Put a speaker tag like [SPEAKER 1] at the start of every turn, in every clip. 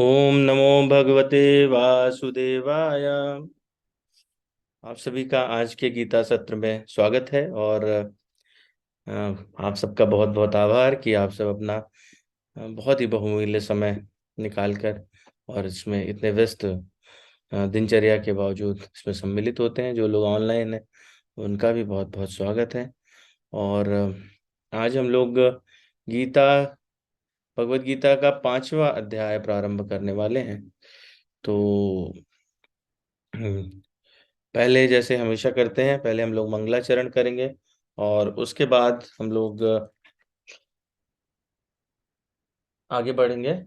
[SPEAKER 1] ओम नमो भगवते वासुदेवाय। आप सभी का आज के गीता सत्र में स्वागत है। और आप सबका बहुत बहुत आभार कि आप सब अपना बहुत ही बहुमूल्य समय निकालकर और इसमें इतने व्यस्त दिनचर्या के बावजूद इसमें सम्मिलित होते हैं। जो लोग ऑनलाइन हैं उनका भी बहुत बहुत स्वागत है। और आज हम लोग गीता भगवत गीता का 5वां अध्याय प्रारंभ करने वाले हैं। तो पहले जैसे हमेशा करते हैं, पहले हम लोग मंगलाचरण करेंगे और उसके बाद हम लोग आगे बढ़ेंगे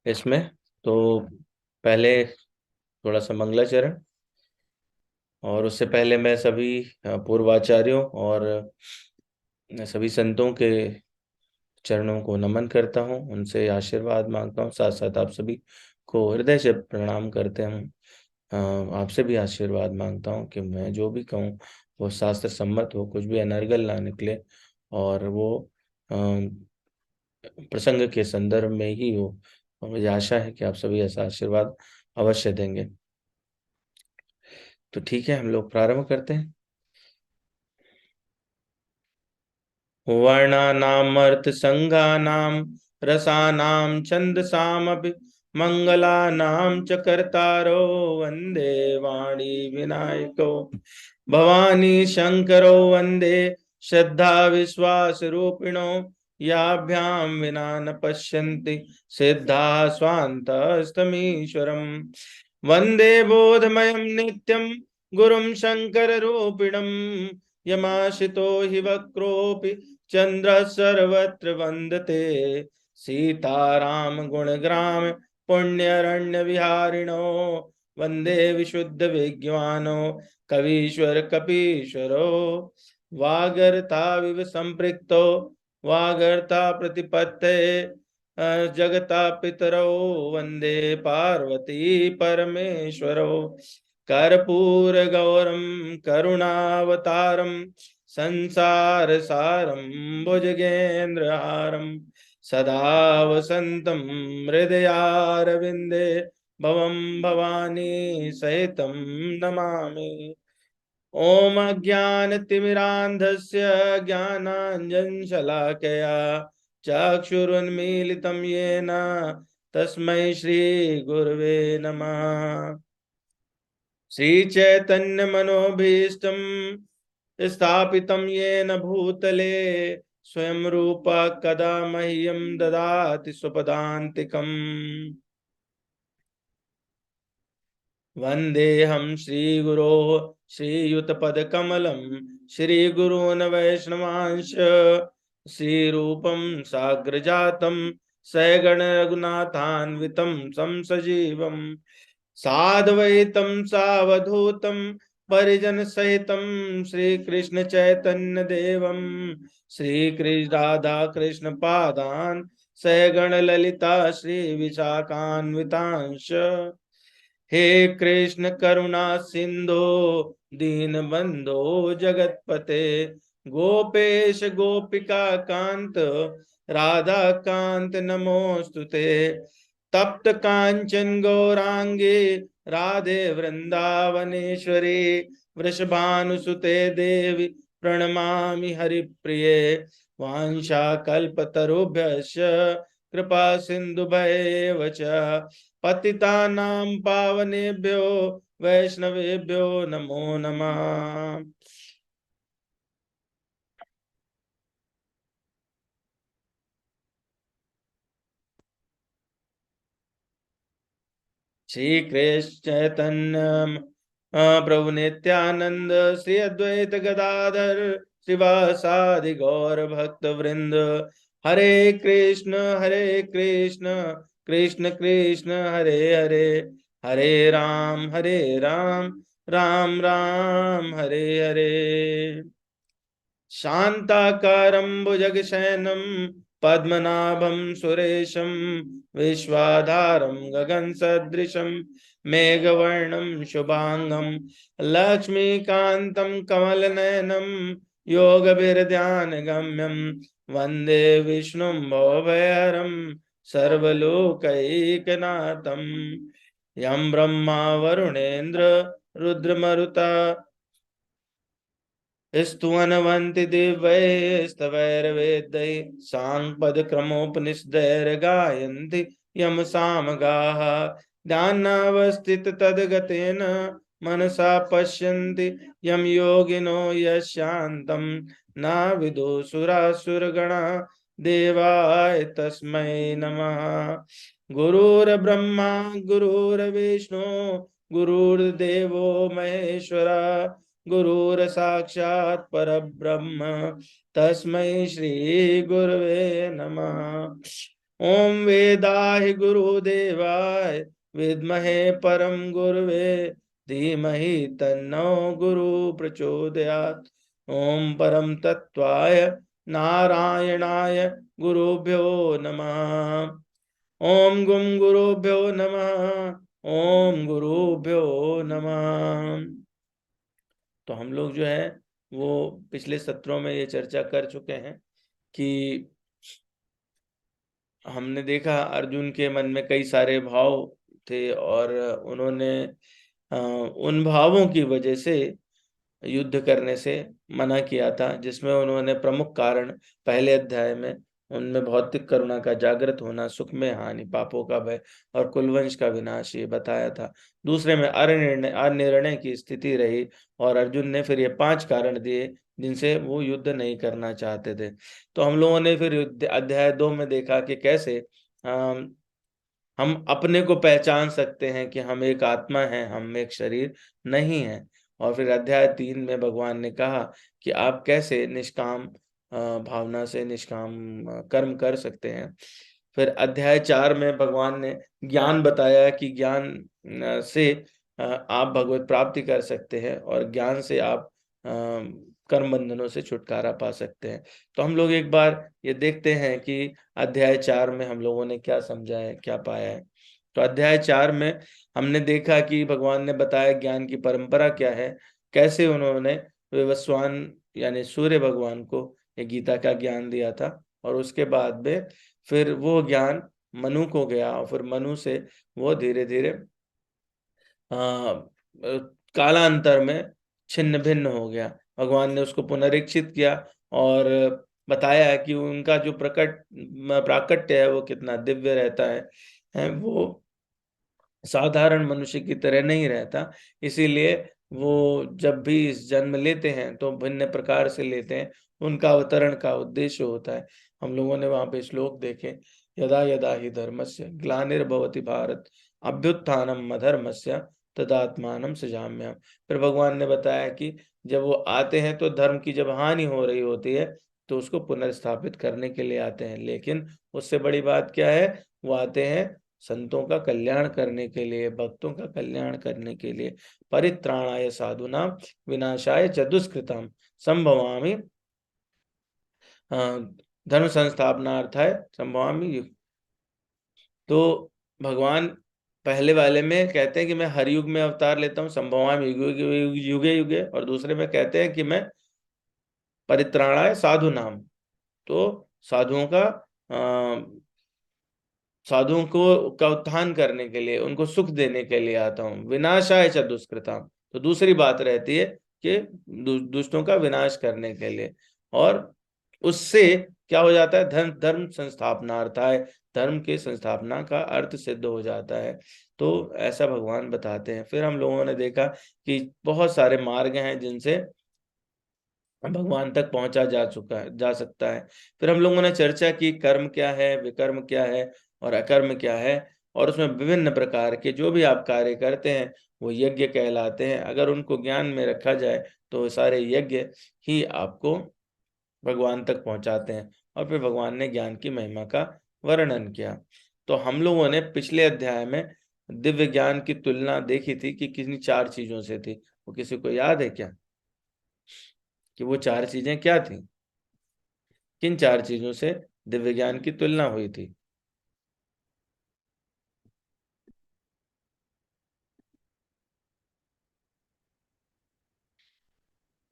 [SPEAKER 1] इसमें। तो पहले थोड़ा सा मंगलाचरण, और उससे पहले मैं सभी पूर्वाचार्यों और सभी संतों के चरणों को नमन करता हूँ, उनसे आशीर्वाद मांगता हूँ। साथ साथ आप सभी को हृदय से प्रणाम करते हूँ। आपसे भी आशीर्वाद मांगता हूँ कि मैं जो भी कहूँ वो शास्त्र सम्मत हो, कुछ भी अनर्गल ना निकले, और वो अ, प्रसंग के संदर्भ में ही हो। और मुझे आशा है कि आप सभी ऐसा आशीर्वाद अवश्य देंगे। तो ठीक है, हम लोग प्रारंभ करते हैं। वर्णानामर्थ संघानाम रसानाम छंदसामपि मंगलानां च कर्तारो वंदे वाणी विनायको भवानी शंकरो वंदे श्रद्धा विश्वास रूपिणो याभ्यां विना न पश्यन्ति सिद्धा स्वान्तस्तमीश्वरम् वंदे बोधमयं नित्यं गुरुं शंकर रूपिणम् यमाशितो हि वक्रोऽपि चंद्र सर्वत्र वंदते सीताराम गुणग्राम पुण्यरण्य विहारिणो वंदे विशुद्ध विज्ञानो कवीश्वर कपीश्वरो वागर्ताविव संपृक्तो वागर्ता प्रतिपत्ते जगता पितरौ वंदे पार्वती परमेश्वरौ कर्पूर गौरम करुणावतारम संसार सारम भुजगेन्द्रहारम सदा वसंतम हृदयारविंदे भवम भवानी सहितं नमामि। ओम अज्ञानतिमिरान्धस्य ज्ञानाञ्जनशलाकया चक्षुरुन्मीलितं येन तस्मै श्रीगुरवे नमः। श्रीचैतन्यमनोभीष्टं स्थापितं येन भूतले स्वयं रूपा कदा मह्यं ददाति स्वपदान्तिकम्। वन्देऽहं श्रीगुरोः श्रीयुतपदकमलं श्रीगुरून् वैष्णवांश श्रीरूपं साग्रजातं सगण रघुनाथान्वितं संसजीवम् साद्वैतं सावधूतं परिजन सहितं श्रीकृष्ण चैतन्य देवं श्रीकृष्ण राधा कृष्ण पादान् सगण ललिता श्री विशाखान्वितांश। हे कृष्ण करुणा सिंधु दीन बंधो जगतपते गोपेश गोपिका कांत राधा कांत नमोस्तुते तप्त कांचन गौरांगे राधे वृंदावनेश्वरी वृषभानुसुते देवी प्रणमामि हरिप्रिये वाञ्छाकल्पतरुभ्यश्च कृपा सिन्धुभैव च पतितानां पावनेभ्यो वैष्णवेभ्यो नमो नमः। श्री कृष्ण चैतन्य प्रभु नित्यानंद श्री अद्वैत गदाधर श्रीवासादि गौर भक्त वृंद हरे कृष्ण कृष्ण कृष्ण हरे हरे हरे राम राम राम हरे हरे। शान्ताकारं भुजगशयनं पद्मनाभं सुरेशं विश्वाधारं गगनसदृशं मेघवर्णं शुभांगं लक्ष्मीकान्तं कमलनयनं योगभिर्ध्यानगम्यं वन्दे विष्णुं भवभयहरं सर्वलोकैकनाथम् यं ब्रह्मा वरुणेन्द्र रुद्रमरुता स्तुवन्वन्ति दिव्यैस्तवैर्वेदैः साङ्गपदक्रमोपनिषदैर्गायन्ति यं सामगाः ध्यानावस्थित तद्गतेन मनसा पश्यन्ति यं योगिनो यशान्तं न विदुषुरासुरगणा देवाय तस्मै नमः। गुरुर्ब्रह्मा गुरुर्विष्णु गुरुर्देवो महेश्वरा गुरुर्साक्षात् परब्रह्म तस्मै श्री गुरवे नमः। ओम वेदाहि गुरुदेवाय विद्महे परम गुरवे धीमहि तन्नो गुरु प्रचोदयात्। ओम परम तत्वाय नारायणाय गुरुभ्यो नमः। ओम गुम गुरुभ्यो नमः। ओम गुरुभ्यो नमः। तो हम लोग जो है वो पिछले सत्रों में ये चर्चा कर चुके हैं कि हमने देखा अर्जुन के मन में कई सारे भाव थे और उन्होंने उन भावों की वजह से युद्ध करने से मना किया था, जिसमें उन्होंने प्रमुख कारण पहले अध्याय में उनमें भौतिक करुणा का जागृत होना, सुख में हानि, पापों का भय और कुलवंश का विनाश ये बताया था। दूसरे में अनिर्णय की स्थिति रही और अर्जुन ने फिर ये 5 कारण दिए जिनसे वो युद्ध नहीं करना चाहते थे। तो हम लोगों ने फिर अध्याय 2 में देखा कि कैसे हम अपने को पहचान सकते हैं कि हम एक आत्मा हैं, हम एक शरीर नहीं हैं। और फिर अध्याय 3 में भगवान ने कहा कि आप कैसे निष्काम भावना से निष्काम कर्म कर सकते हैं। फिर अध्याय 4 में भगवान ने ज्ञान बताया कि ज्ञान से आप भगवत प्राप्ति कर सकते हैं और ज्ञान से आप कर्म बंधनों से छुटकारा पा सकते हैं। तो हम लोग एक बार ये देखते हैं कि अध्याय 4 में हम लोगों ने क्या समझा है, क्या पाया है। तो अध्याय 4 में हमने देखा कि भगवान ने बताया ज्ञान की परंपरा क्या है, कैसे उन्होंने विवस्वान यानी सूर्य भगवान को ये गीता का ज्ञान दिया था और उसके बाद में फिर वो ज्ञान मनु को गया और फिर मनु से वो धीरे धीरे कालांतर में छिन्न भिन्न हो गया। भगवान ने उसको पुनरीक्षित किया और बताया कि उनका जो प्राकट्य है वो कितना दिव्य रहता है वो साधारण मनुष्य की तरह नहीं रहता। इसीलिए वो जब भी इस जन्म लेते हैं तो भिन्न प्रकार से लेते हैं, उनका अवतरण का उद्देश्य होता है। हम लोगों ने वहां पे श्लोक देखे, यदा यदा ही धर्मस्य ग्लानिर्भवति भारत अभ्युत्थानम अधर्मस्य तदात्मानं सृजाम्यहम्। फिर भगवान ने बताया कि जब वो आते हैं तो धर्म की जब हानि हो रही होती है तो उसको पुनर्स्थापित करने के लिए आते हैं, लेकिन उससे बड़ी बात क्या है, वो आते हैं संतों का कल्याण करने के लिए, भक्तों का कल्याण करने के लिए। परित्राणाय साधुनां विनाशाय च दुष्कृतां संभवामि धर्म संस्थापनार्थाय संभवामि। तो भगवान पहले वाले में कहते हैं कि मैं हर युग में अवतार लेता हूँ, संभवामि युगे युगे, और दूसरे में कहते हैं कि मैं परित्राणाय साधु नाम, तो साधुओं को का उत्थान करने के लिए, उनको सुख देने के लिए आता हूँ। विनाशाय च दुष्कृताम, तो दूसरी बात रहती है कि दुष्टों का विनाश करने के लिए। और उससे क्या हो जाता है, धर्म धर्म संस्थापनार्थाय, धर्म के संस्थापना का अर्थ सिद्ध हो जाता है। तो ऐसा भगवान बताते हैं। फिर हम लोगों ने देखा कि बहुत सारे मार्ग हैं जिनसे भगवान तक पहुंचा जा सकता है। फिर हम लोगों ने चर्चा की कर्म क्या है, विकर्म क्या है और अकर्म क्या है, और उसमें विभिन्न प्रकार के जो भी आप कार्य करते हैं वो यज्ञ कहलाते हैं। अगर उनको ज्ञान में रखा जाए तो सारे यज्ञ ही आपको भगवान तक पहुंचाते हैं। और फिर भगवान ने ज्ञान की महिमा का वर्णन किया। तो हम लोगों ने पिछले अध्याय में दिव्य ज्ञान की तुलना देखी थी कि कितनी 4 चीजों से थी। वो किसी को याद है क्या कि वो 4 चीजें क्या थी? किन 4 चीजों से दिव्य ज्ञान की तुलना हुई थी?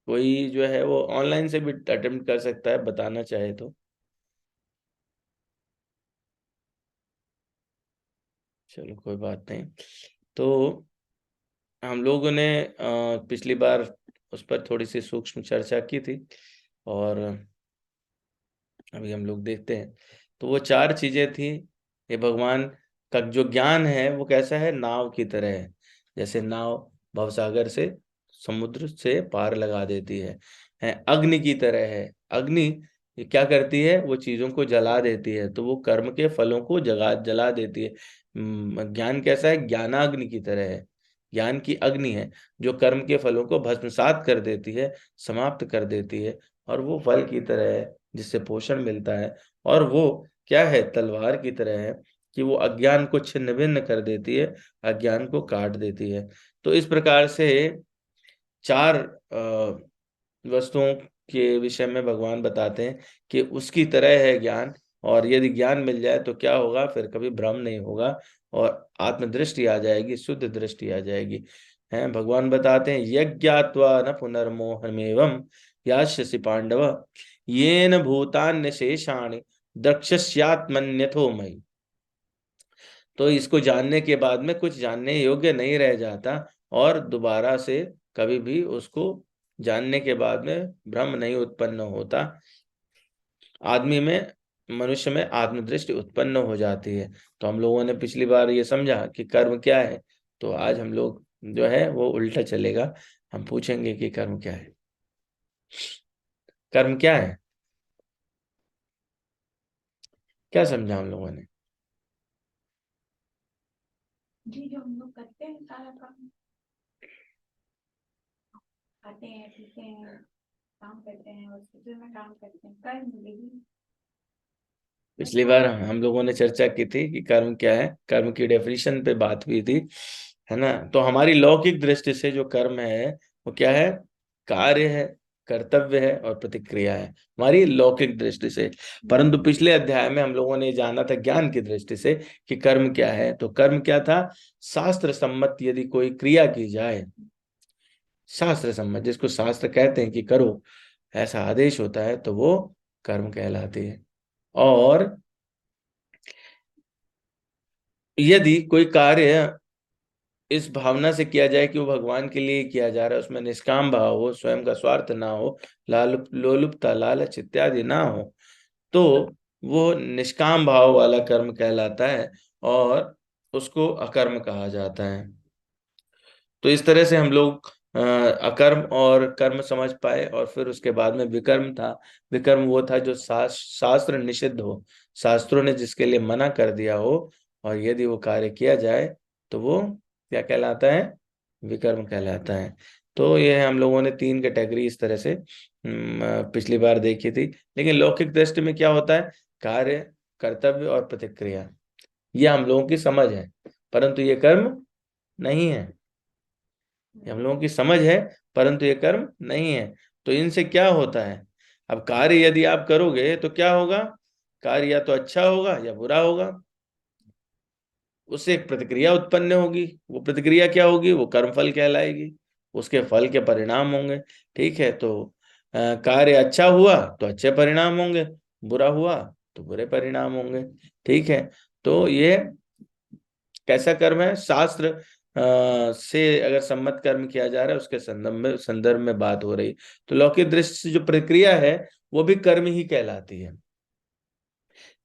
[SPEAKER 1] कोई जो है वो ऑनलाइन से भी अटेम्प्ट कर सकता है, बताना चाहे तो। चलो कोई बात नहीं। तो हम लोगों ने पिछली बार उस पर थोड़ी सी सूक्ष्म चर्चा की थी, और अभी हम लोग देखते हैं। तो वो चार चीजें थी। ये भगवान का जो ज्ञान है वो कैसा है, नाव की तरह है। जैसे नाव भवसागर से, समुद्र से पार लगा देती है अग्नि की तरह है। अग्नि ये क्या करती है, वो चीजों को जला देती है, तो वो कर्म के फलों को जगा जला देती है। ज्ञान कैसा है, ज्ञानाग्नि की तरह है। ज्ञान की अग्नि है जो कर्म के फलों को भस्मसात कर देती है, समाप्त कर देती है। और वो फल की तरह है जिससे पोषण मिलता है। और वो क्या है, तलवार की तरह है कि वो अज्ञान को छिन्न भिन्न कर देती है, अज्ञान को काट देती है। तो इस प्रकार से चार वस्तुओं के विषय में भगवान बताते हैं कि उसकी तरह है ज्ञान। और यदि ज्ञान मिल जाए तो क्या होगा, फिर कभी भ्रम नहीं होगा, और आत्मदृष्टि आ जाएगी, शुद्ध दृष्टि आ जाएगी। हैं भगवान बताते हैं, यज्ञात्वा न पुनर्मोहमेवं यास्यसि पांडव येन भूतान्य शेषाणि द्रक्ष्यात्मन्यथो मयि। तो इसको जानने के बाद में कुछ जानने योग्य नहीं रह जाता, और दोबारा से कभी भी उसको जानने के बाद में भ्रम नहीं उत्पन्न होता। आदमी में, मनुष्य में आत्मदृष्टि उत्पन्न हो जाती है। तो हम लोगों ने पिछली बार ये समझा कि कर्म क्या है। तो आज हम लोग जो है वो उल्टा चलेगा। हम पूछेंगे कि कर्म क्या है। कर्म क्या है, क्या समझा हम लोगों ने?
[SPEAKER 2] जी, जो हम लोग करते हैं सारा काम, खाते हैं, पीते हैं, काम करते हैं, हॉस्पिटल में काम करते हैं, कर्म यही
[SPEAKER 1] पिछली
[SPEAKER 2] ऐसा।
[SPEAKER 1] बार हम लोगों ने चर्चा की थी कि कर्म क्या है, कर्म की डेफिनेशन पे बात हुई थी, है ना। तो हमारी लौकिक दृष्टि से जो कर्म है वो क्या है, कार्य है, कर्तव्य है और प्रतिक्रिया है, हमारी लौकिक दृष्टि से। परंतु पिछले अध्याय में हम लोगों ने जाना था ज्ञान की दृष्टि से कि कर्म क्या है। तो कर्म क्या था, शास्त्र सम्मत यदि कोई क्रिया की जाए, शास्त्र सम्मत जिसको शास्त्र कहते हैं कि करो, ऐसा आदेश होता है, तो वो कर्म कहलाती है। और यदि कोई कार्य इस भावना से किया जाए कि वो भगवान के लिए किया जा रहा है, उसमें निष्काम भाव हो, स्वयं का स्वार्थ ना हो, लोलुपता, लालच इत्यादि ना हो, तो वो निष्काम भाव वाला कर्म कहलाता है, और उसको अकर्म कहा जाता है। तो इस तरह से हम लोग अकर्म और कर्म समझ पाए। और फिर उसके बाद में विकर्म था। विकर्म वो था जो शास्त्र निषिद्ध हो, शास्त्रों ने जिसके लिए मना कर दिया हो, और यदि वो कार्य किया जाए तो वो क्या कहलाता है, विकर्म कहलाता है। तो ये हम लोगों ने तीन कैटेगरी इस तरह से पिछली बार देखी थी। लेकिन लौकिक दृष्टि में क्या होता है, कार्य, कर्तव्य और प्रतिक्रिया, ये हम लोगों की समझ है, परंतु ये कर्म नहीं है। ये हम लोगों की समझ है, परंतु ये कर्म नहीं है। तो इनसे क्या होता है, अब कार्य यदि आप करोगे तो क्या होगा, कार्य या तो अच्छा होगा या बुरा होगा, उससे एक प्रतिक्रिया उत्पन्न होगी। वो प्रतिक्रिया क्या होगी, वो कर्मफल कहलाएगी, उसके फल के परिणाम होंगे। ठीक है, तो कार्य अच्छा हुआ तो अच्छे परिणाम होंगे, बुरा हुआ तो बुरे परिणाम होंगे। ठीक है, तो ये कैसा कर्म है, शास्त्र से अगर सम्मत कर्म किया जा रहा है उसके संदर्भ में बात हो रही। तो लौकिक दृष्टि से जो प्रक्रिया है वो भी कर्म ही कहलाती है,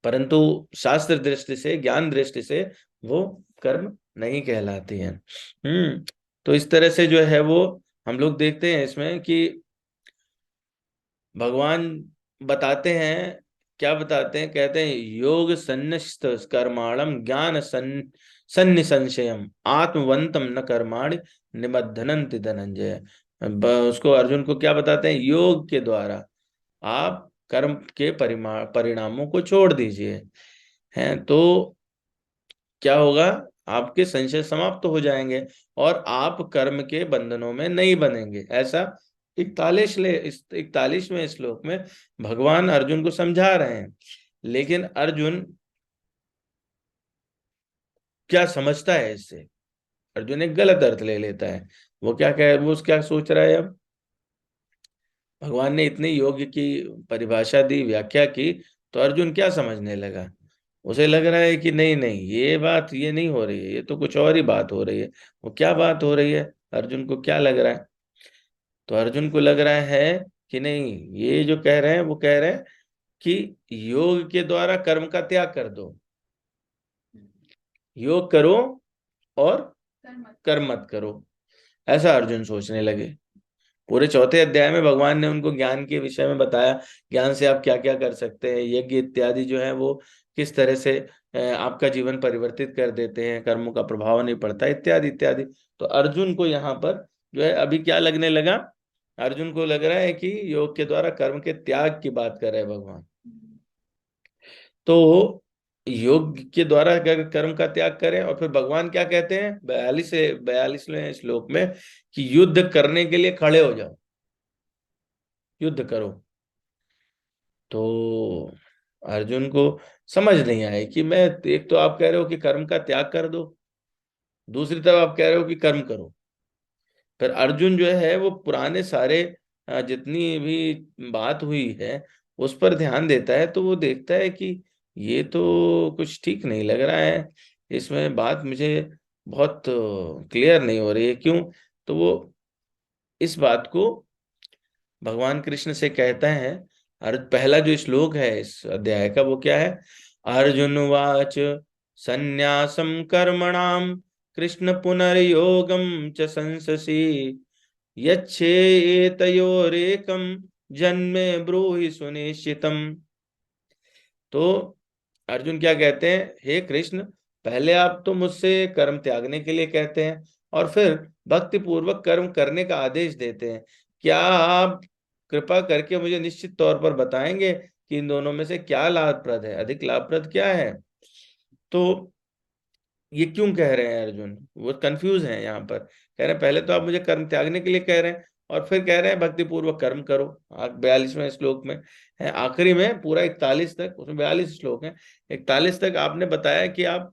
[SPEAKER 1] परंतु शास्त्र दृष्टि से, ज्ञान दृष्टि से वो कर्म नहीं कहलाती है। तो इस तरह से जो है वो हम लोग देखते हैं इसमें कि भगवान बताते हैं, क्या बताते हैं, कहते हैं योग सन्निष्ठ कर्माणम ज्ञान सन्निसंशयम आत्मवंतम न कर्माणि निबद्धनन्ति धनंजय। उसको, अर्जुन को क्या बताते हैं, योग के द्वारा आप कर्म के परिणामों को छोड़ दीजिए, हैं तो क्या होगा, आपके संशय समाप्त हो जाएंगे, और आप कर्म के बंधनों में नहीं बनेंगे। ऐसा 41वें श्लोक में भगवान अर्जुन को समझा रहे हैं। लेकिन अर्जुन क्या समझता है इससे, अर्जुन एक गलत अर्थ ले लेता है। वो क्या कह, वो क्या सोच रहा है, अब भगवान ने इतनी योग्य की परिभाषा दी, व्याख्या की, तो अर्जुन क्या समझने लगा, उसे लग रहा है कि नहीं नहीं, ये बात ये नहीं हो रही है, ये तो कुछ और ही बात हो रही है। वो क्या बात हो रही है, अर्जुन को क्या लग रहा है? तो अर्जुन को लग रहा है कि नहीं, ये जो कह रहे हैं वो कह रहे हैं कि योग के द्वारा कर्म का त्याग कर दो, योग करो और कर्म मत करो, ऐसा अर्जुन सोचने लगे। पूरे चौथे अध्याय में भगवान ने उनको ज्ञान के विषय में बताया, ज्ञान से आप क्या क्या कर सकते हैं, यज्ञ इत्यादि जो है वो किस तरह से आपका जीवन परिवर्तित कर देते हैं, कर्मों का प्रभाव नहीं पड़ता, इत्यादि इत्यादि। तो अर्जुन को यहाँ पर जो है अभी क्या लगने लगा, अर्जुन को लग रहा है कि योग के द्वारा कर्म के त्याग की बात कर रहे हैं भगवान। तो योग के द्वारा अगर कर्म का त्याग करें, और फिर भगवान क्या कहते हैं 42वें श्लोक में कि युद्ध करने के लिए खड़े हो जाओ, युद्ध करो। तो अर्जुन को समझ नहीं आया कि मैं, एक तो आप कह रहे हो कि कर्म का त्याग कर दो, दूसरी तरफ आप कह रहे हो कि कर्म करो। फिर अर्जुन जो है वो पुराने सारे जितनी भी बात हुई है उस पर ध्यान देता है, तो वो देखता है कि ये तो कुछ ठीक नहीं लग रहा है, इसमें बात मुझे बहुत क्लियर नहीं हो रही है, क्यों? तो वो इस बात को भगवान कृष्ण से कहता है। और पहला जो श्लोक है इस अध्याय का वो क्या है, अर्जुन वाच संन्यासम कर्मणाम कृष्ण पुनर्योगम च संससि यच्छेतयोरेकम जन्मे ब्रूहि सुनिश्चितम। तो अर्जुन क्या कहते हैं, हे कृष्ण, पहले आप तो मुझसे कर्म त्यागने के लिए कहते हैं और फिर भक्ति पूर्वक कर्म करने का आदेश देते हैं। क्या आप कृपा करके मुझे निश्चित तौर पर बताएंगे कि इन दोनों में से क्या लाभप्रद है, अधिक लाभप्रद क्या है? तो ये क्यों कह रहे हैं अर्जुन, वो कंफ्यूज हैं यहाँ पर। कह रहे हैं पहले तो आप मुझे कर्म त्यागने के लिए कह रहे हैं और फिर कह रहे हैं भक्ति पूर्वक कर्म करो। 42वें श्लोक में है, आखिरी में पूरा 41 तक, उसमें 42 श्लोक है, 41 तक आपने बताया कि आप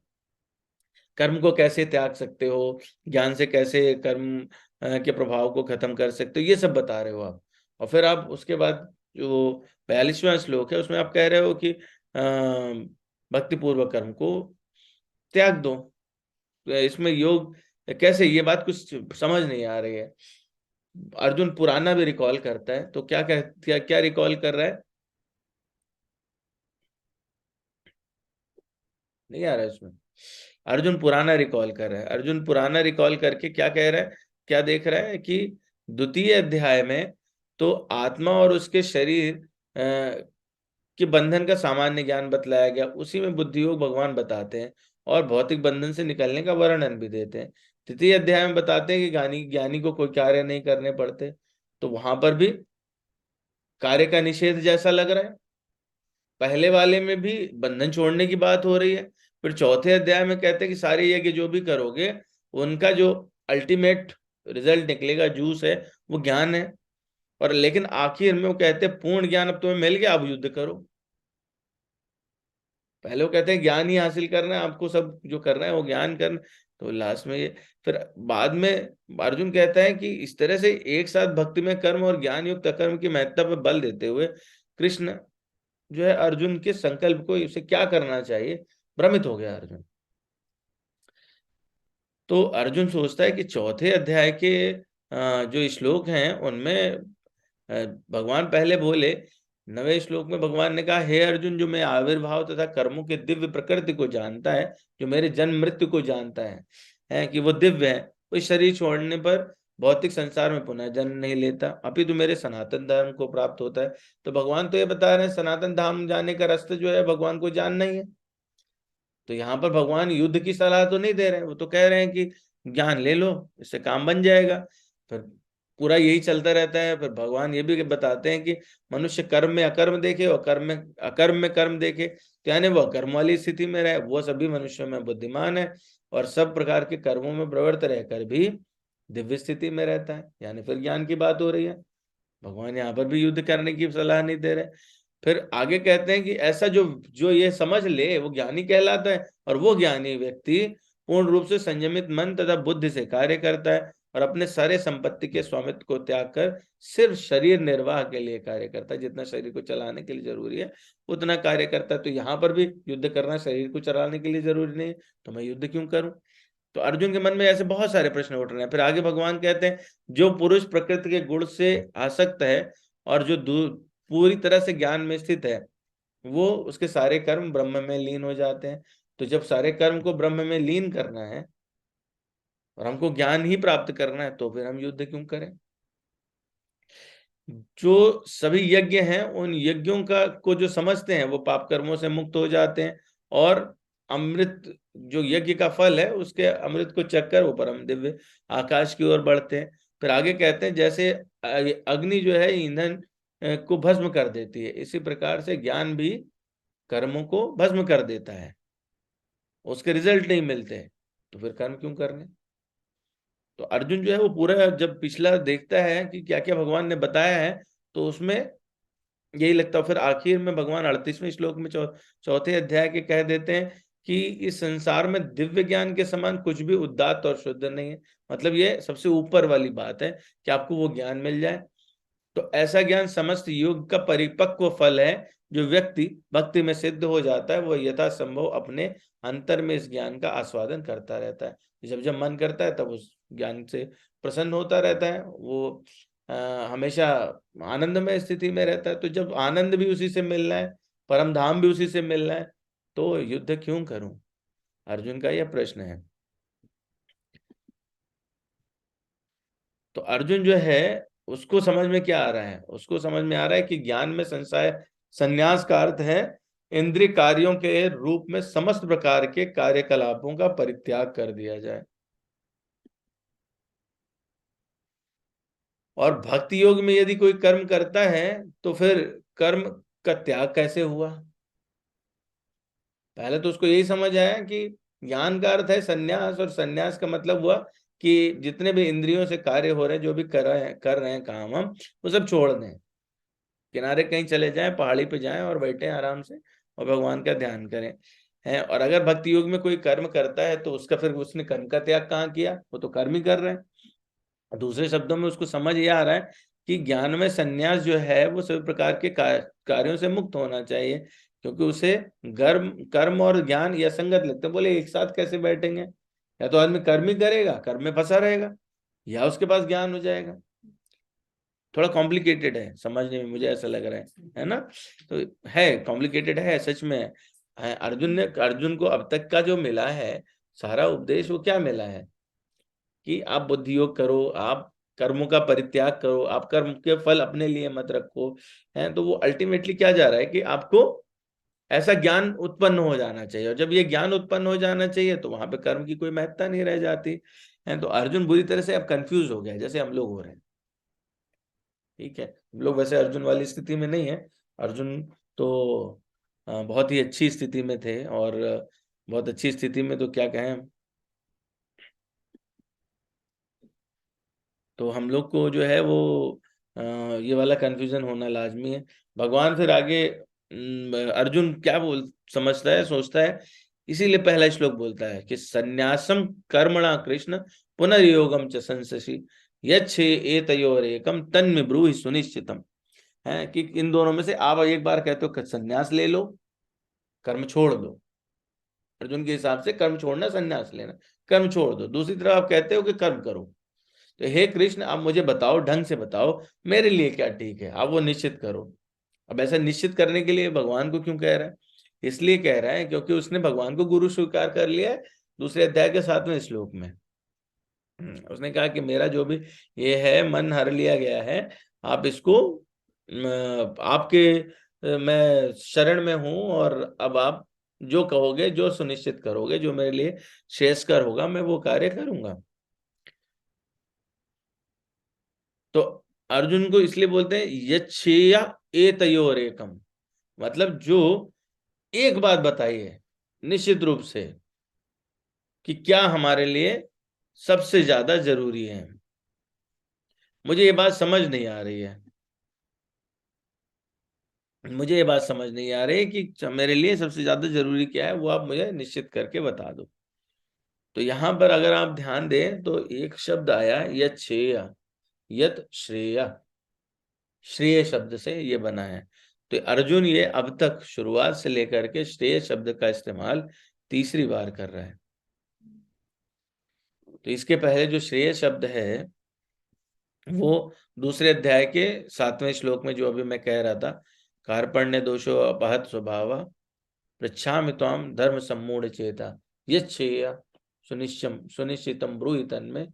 [SPEAKER 1] कर्म को कैसे त्याग सकते हो, ज्ञान से कैसे कर्म के प्रभाव को खत्म कर सकते हो, ये सब बता रहे हो आप। और फिर आप उसके बाद जो 42वां श्लोक है उसमें आप कह रहे हो कि भक्ति पूर्वक कर्म को त्याग दो। तो इसमें योग कैसे, ये बात कुछ समझ नहीं आ रही है। अर्जुन पुराना भी रिकॉल करता है, तो क्या क्या रिकॉल कर रहा है, नहीं आ रहा है उसमें। अर्जुन पुराना रिकॉल कर रहा है, अर्जुन पुराना रिकॉल करके क्या कह रहा है, क्या देख रहा है कि द्वितीय अध्याय में तो आत्मा और उसके शरीर के बंधन का सामान्य ज्ञान बतलाया गया, उसी में बुद्धि योग भगवान बताते हैं और भौतिक बंधन से निकलने का वर्णन भी देते हैं। तृतीय अध्याय में बताते हैं कि ज्ञानी ज्ञानी को कोई कार्य नहीं करने पड़ते, तो वहां पर भी कार्य का निषेध जैसा लग रहा है। पहले वाले में भी बंधन छोड़ने की बात हो रही है, फिर चौथे अध्याय में कहते हैं कि सारे यज्ञ जो भी करोगे उनका जो अल्टीमेट रिजल्ट निकलेगा, जूस है, वो ज्ञान है। और लेकिन आखिर में वो कहते हैं पूर्ण ज्ञान अब तुम्हें मिल गया, अब युद्ध करो। पहले वो कहते हैं ज्ञान ही हासिल करना है आपको, सब जो करना है वो ज्ञान करना। तो लास्ट में ये, फिर बाद में अर्जुन कहता है कि इस तरह से एक साथ भक्ति में कर्म और ज्ञान युक्त अकर्म की महत्ता पर बल देते हुए कृष्ण जो है अर्जुन के संकल्प को, इसे क्या करना चाहिए, भ्रमित हो गया अर्जुन। तो अर्जुन सोचता है कि चौथे अध्याय के जो श्लोक हैं उनमें भगवान पहले बोले, 9वें श्लोक में भगवान ने कहा, हे अर्जुन, जो मैं आविर्भाव तथा कर्मों के दिव्य प्रकृति को जानता है, जो मेरे जन्म मृत्यु को जानता है कि वो दिव्य है, उस शरीर छोड़ने पर भौतिक संसार में पुनः जन्म नहीं लेता, अपितु मेरे सनातन धर्म को प्राप्त होता है। तो भगवान तो ये बता रहे हैं सनातन धाम जाने का रास्ता जो है भगवान को जानना ही है। तो यहाँ पर भगवान युद्ध की सलाह तो नहीं दे रहे हैं, वो तो कह रहे हैं कि ज्ञान ले लो, इससे काम बन जाएगा। फिर पूरा यही चलता रहता है। फिर भगवान ये भी बताते हैं कि मनुष्य कर्म में अकर्म देखे और कर्म में अकर्म में कर्म देखे, तो यानी वो अकर्म वाली स्थिति में रहे, वो सभी मनुष्यों में बुद्धिमान है और सब प्रकार के कर्मों में प्रवृत्त रहकर भी दिव्य स्थिति में रहता है, यानी फिर ज्ञान की बात हो रही है। भगवान यहाँ पर भी युद्ध करने की सलाह नहीं दे रहे। फिर आगे कहते हैं कि ऐसा जो जो ये समझ ले वो ज्ञानी कहलाता है, और वो ज्ञानी व्यक्ति पूर्ण रूप से संयमित मन तथा बुद्धि से कार्य करता है और अपने सारे संपत्ति के स्वामित्व को त्याग कर सिर्फ शरीर निर्वाह के लिए कार्य करता है। जितना शरीर को चलाने के लिए जरूरी है उतना कार्य करता है। तो यहाँ पर भी युद्ध करना शरीर को चलाने के लिए जरूरी नहीं है, तो मैं युद्ध क्यों करूं? तो अर्जुन के मन में ऐसे बहुत सारे प्रश्न उठ रहे हैं। फिर आगे भगवान कहते हैं, जो पुरुष प्रकृति के गुण से आसक्त है और जो पूरी तरह से ज्ञान में स्थित है, वो उसके सारे कर्म ब्रह्म में लीन हो जाते हैं। तो जब सारे कर्म को ब्रह्म में लीन करना है और हमको ज्ञान ही प्राप्त करना है, तो फिर हम युद्ध क्यों करें? जो सभी यज्ञ हैं, उन यज्ञों का को जो समझते हैं वो पाप कर्मों से मुक्त हो जाते हैं, और अमृत जो यज्ञ का फल है उसके अमृत को चखकर वो परम दिव्य आकाश की ओर बढ़ते हैं। फिर आगे कहते हैं, जैसे अग्नि जो है ईंधन को भस्म कर देती है, इसी प्रकार से ज्ञान भी कर्मों को भस्म कर देता है, उसके रिजल्ट नहीं मिलते, तो फिर कर्म क्यों करने? तो अर्जुन जो है वो पूरा जब पिछला देखता है कि क्या क्या भगवान ने बताया है, तो उसमें यही लगता है। फिर आखिर में भगवान 38वें श्लोक में चौथे अध्याय के कह देते हैं कि इस संसार में दिव्य ज्ञान के समान कुछ भी उदात्त और शुद्ध नहीं है। मतलब ये सबसे ऊपर वाली बात है कि आपको वो ज्ञान मिल जाए। तो ऐसा ज्ञान समस्त युग का परिपक्व फल है। जो व्यक्ति भक्ति में सिद्ध हो जाता है, वह यथा संभव अपने अंतर में इस ज्ञान का आस्वादन करता रहता है। जब जब मन करता है तब उस ज्ञान से प्रसन्न होता रहता है, वो हमेशा आनंदमय स्थिति में रहता है। तो जब आनंद भी उसी से मिलना है, परम धाम भी उसी से मिलना है, तो युद्ध क्यों करूं? अर्जुन का यह प्रश्न है। तो अर्जुन जो है उसको समझ में क्या आ रहा है? उसको समझ में आ रहा है कि ज्ञान में संशय संन्यास का अर्थ है इंद्रिय कार्यों के रूप में समस्त प्रकार के कार्यकलापों का परित्याग कर दिया जाए। और भक्ति योग में यदि कोई कर्म करता है तो फिर कर्म का त्याग कैसे हुआ? पहले तो उसको यही समझ आया कि ज्ञान का अर्थ है संन्यास, और संन्यास का मतलब हुआ कि जितने भी इंद्रियों से कार्य हो रहे हैं, जो भी कर रहे हैं काम हम, वो सब छोड़ दें, किनारे कहीं चले जाएं, पहाड़ी पे जाएं और बैठें आराम से और भगवान का ध्यान करें। है, और अगर भक्ति योग में कोई कर्म करता है तो उसका फिर उसने कर्म का त्याग कहाँ किया? वो तो कर्म ही कर रहे हैं। दूसरे शब्दों में उसको समझ ये आ रहा है कि ज्ञान में संन्यास जो है वो सभी प्रकार के कार्यों से मुक्त होना चाहिए, क्योंकि उसे कर्म कर्म और ज्ञान या संगत लगते हैं। बोले एक साथ कैसे बैठेंगे? या तो आदमी कर्म ही करेगा, कर्म में फंसा रहेगा, या उसके पास ज्ञान हो जाएगा। थोड़ा कॉम्प्लिकेटेड है समझने में, मुझे ऐसा लग रहा है ना? तो है कॉम्प्लिकेटेड है सच में। अर्जुन को अब तक का जो मिला है सारा उपदेश, वो क्या मिला है? कि आप बुद्धि योग करो, आप कर्मों का परित्याग करो, आप कर्म के फल अपने लिए मत रखो। है, तो वो अल्टीमेटली क्या जा रहा है कि आपको ऐसा ज्ञान उत्पन्न हो जाना चाहिए, और जब ये ज्ञान उत्पन्न हो जाना चाहिए तो वहां पे कर्म की कोई महत्ता नहीं रह जाती है। तो अर्जुन बुरी तरह से अब कंफ्यूज हो गया है, जैसे हम लोग हो रहे हैं। ठीक है, हम लोग वैसे अर्जुन वाली स्थिति में नहीं है। अर्जुन तो बहुत ही अच्छी स्थिति में थे, और बहुत अच्छी स्थिति में तो क्या कहें हम। तो हम लोग को जो है वो ये वाला कंफ्यूजन होना लाजमी है। भगवान फिर आगे अर्जुन क्या बोल समझता है, सोचता है, इसीलिए पहला श्लोक बोलता है कि संन्यासम कर्मणा कृष्ण पुनर्योगम च संससि यच्छे एतयोरेकम तन्मे ब्रूहि सुनिश्चितम। है कि इन दोनों में से आप एक बार कहते हो कि संन्यास ले लो, कर्म छोड़ दो। अर्जुन के हिसाब से कर्म छोड़ना संन्यास लेना, कर्म छोड़ दो। दूसरी तरफ आप कहते हो कि कर्म करो। तो हे कृष्ण, आप मुझे बताओ, ढंग से बताओ मेरे लिए क्या ठीक है, आप वो निश्चित करो। अब ऐसा निश्चित करने के लिए भगवान को क्यों कह रहा है? इसलिए कह रहा है क्योंकि उसने भगवान को गुरु स्वीकार कर लिया है। दूसरे अध्याय के 7वें श्लोक में उसने कहा कि मेरा जो भी ये है मन हर लिया गया है, आप इसको आपके मैं शरण में हूं, और अब आप जो कहोगे, जो सुनिश्चित करोगे, जो मेरे लिए श्रेयस्कर होगा, मैं वो कार्य करूंगा। तो अर्जुन को इसलिए बोलते हैं यच्छेया एतयोरेकम, मतलब जो एक बात बताइए निश्चित रूप से कि क्या हमारे लिए सबसे ज्यादा जरूरी है। मुझे ये बात समझ नहीं आ रही है, मुझे ये बात समझ नहीं आ रही कि मेरे लिए सबसे ज्यादा जरूरी क्या है, वो आप मुझे निश्चित करके बता दो। तो यहां पर अगर आप ध्यान दें तो एक शब्द आया यत श्रेय, यत श्रेय, श्रेय शब्द से ये बना है। तो अर्जुन ये अब तक शुरुआत से लेकर के श्रेय शब्द का इस्तेमाल तीसरी बार कर रहा है। तो इसके पहले जो श्रेय शब्द है वो दूसरे अध्याय के 7वें श्लोक में, जो अभी मैं कह रहा था, कार्पण्य दोषो अपहत स्वभाव पृच्छामि त्वाम धर्म सम्मूढ़ चेता यच्छेय सुनिश्चम सुनिश्चितम ब्रूहि तन्मे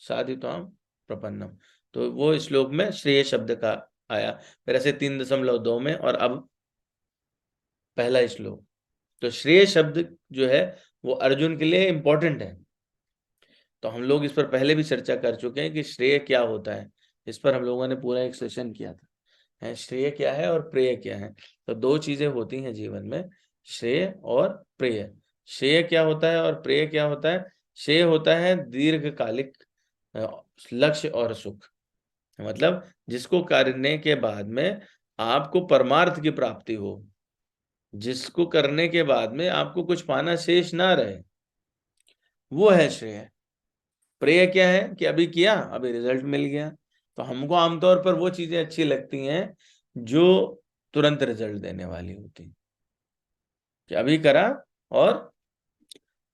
[SPEAKER 1] साधित्वाम प्रपन्नम। तो वो श्लोक में श्रेय शब्द का आया, फिर ऐसे 3.2 में, और अब पहला श्लोक। तो श्रेय शब्द जो है वो अर्जुन के लिए इंपॉर्टेंट है। तो हम लोग इस पर पहले भी चर्चा कर चुके हैं कि श्रेय क्या होता है। इस पर हम लोगों ने पूरा एक सेशन किया था। है श्रेय क्या है और प्रेय क्या है। तो दो चीजें होती हैं जीवन में, श्रेय और प्रेय। श्रेय क्या होता है और प्रेय क्या होता है। श्रेय होता है दीर्घकालिक लक्ष्य और सुख, मतलब जिसको करने के बाद में आपको परमार्थ की प्राप्ति हो, जिसको करने के बाद में आपको कुछ पाना शेष ना रहे, वो है श्रेय। प्रेय क्या है कि अभी किया, अभी रिजल्ट मिल गया। तो हमको आमतौर पर वो चीजें अच्छी लगती हैं जो तुरंत रिजल्ट देने वाली होती, कि अभी करा और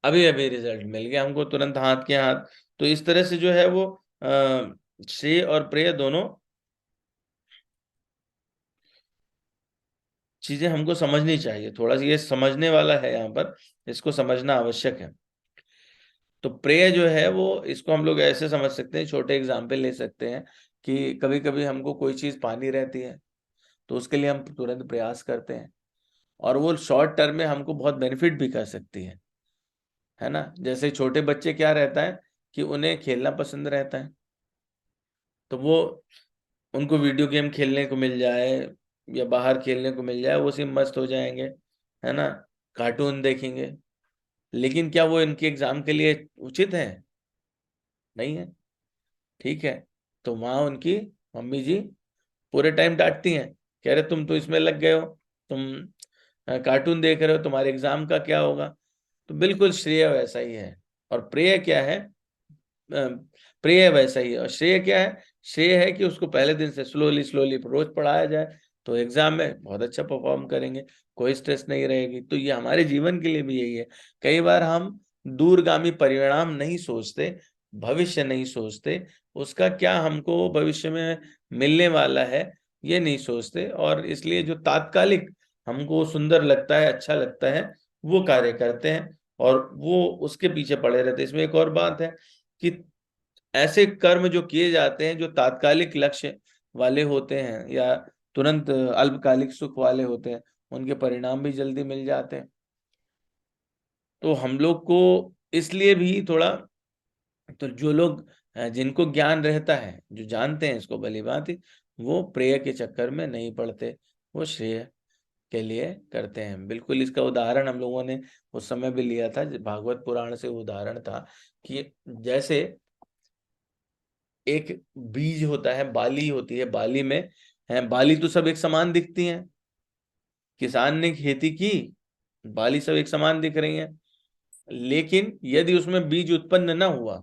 [SPEAKER 1] अभी अभी रिजल्ट मिल गया हमको तुरंत हाथ के हाथ। तो इस तरह से जो है वो श्रेय और प्रेय दोनों चीजें हमको समझनी चाहिए। थोड़ा सा ये समझने वाला है यहाँ पर, इसको समझना आवश्यक है। तो प्रेय जो है वो, इसको हम लोग ऐसे समझ सकते हैं, छोटे एग्जाम्पल ले सकते हैं कि कभी कभी हमको कोई चीज पानी रहती है तो उसके लिए हम तुरंत प्रयास करते हैं, और वो शॉर्ट टर्म में हमको बहुत बेनिफिट भी कर सकती है ना। जैसे छोटे बच्चे क्या रहता है कि उन्हें खेलना पसंद रहता है, तो वो उनको वीडियो गेम खेलने को मिल जाए या बाहर खेलने को मिल जाए, वो सिर्फ मस्त हो जाएंगे, है ना, कार्टून देखेंगे। लेकिन क्या वो इनके एग्जाम के लिए उचित है? नहीं है। ठीक है। तो वहां उनकी मम्मी जी पूरे टाइम डांटती हैं, कह रहे तुम तो इसमें लग गए हो, तुम कार्टून देख रहे हो, तुम्हारे एग्जाम का क्या होगा। तो बिल्कुल श्रेय वैसा ही है। और प्रेय क्या है, प्रेय वैसा ही है। और श्रेय क्या है, श्रेय है कि उसको पहले दिन से स्लोली स्लोली रोज पढ़ाया जाए तो एग्जाम में बहुत अच्छा परफॉर्म करेंगे, कोई स्ट्रेस नहीं रहेगी। तो ये हमारे जीवन के लिए भी यही है। कई बार हम दूरगामी परिणाम नहीं सोचते, भविष्य नहीं सोचते, उसका क्या हमको भविष्य में मिलने वाला है ये नहीं सोचते, और इसलिए जो तात्कालिक हमको सुंदर लगता है, अच्छा लगता है, वो कार्य करते हैं और वो उसके पीछे पड़े रहते हैं। इसमें एक और बात है कि ऐसे कर्म जो किए जाते हैं जो तात्कालिक लक्ष्य वाले होते हैं या तुरंत अल्पकालिक सुख वाले होते हैं, उनके परिणाम भी जल्दी मिल जाते हैं। तो हम लोग को इसलिए भी थोड़ा, तो जो लोग जिनको ज्ञान रहता है, जो जानते हैं इसको भली भांति, वो प्रेय के चक्कर में नहीं पड़ते, वो श्रेय के लिए करते हैं। बिल्कुल इसका उदाहरण हम लोगों ने उस समय भी लिया था, भागवत पुराण से उदाहरण था कि जैसे एक बीज होता है, बाली होती है, बाली में है, बाली तो सब एक समान दिखती हैं, किसान ने खेती की, बाली सब एक समान दिख रही हैं, लेकिन यदि उसमें बीज उत्पन्न ना हुआ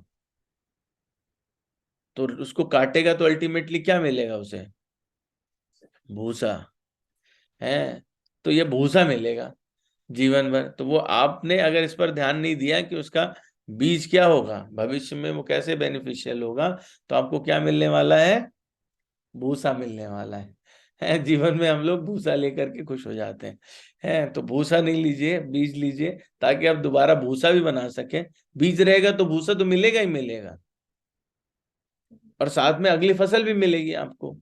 [SPEAKER 1] तो उसको काटेगा तो अल्टीमेटली क्या मिलेगा उसे? भूसा। है, तो ये भूसा मिलेगा जीवन भर। तो वो आपने अगर इस पर ध्यान नहीं दिया कि उसका बीज क्या होगा, भविष्य में वो कैसे बेनिफिशियल होगा, तो आपको क्या मिलने वाला है? भूसा मिलने वाला है। जीवन में हम लोग भूसा लेकर के खुश हो जाते हैं। तो भूसा नहीं लीजिए, बीज लीजिए, ताकि आप दोबारा भूसा भी बना सकें। बीज रहेगा तो भूसा तो मिलेगा ही मिलेगा, और साथ में अगली फसल भी मिलेगी आपको।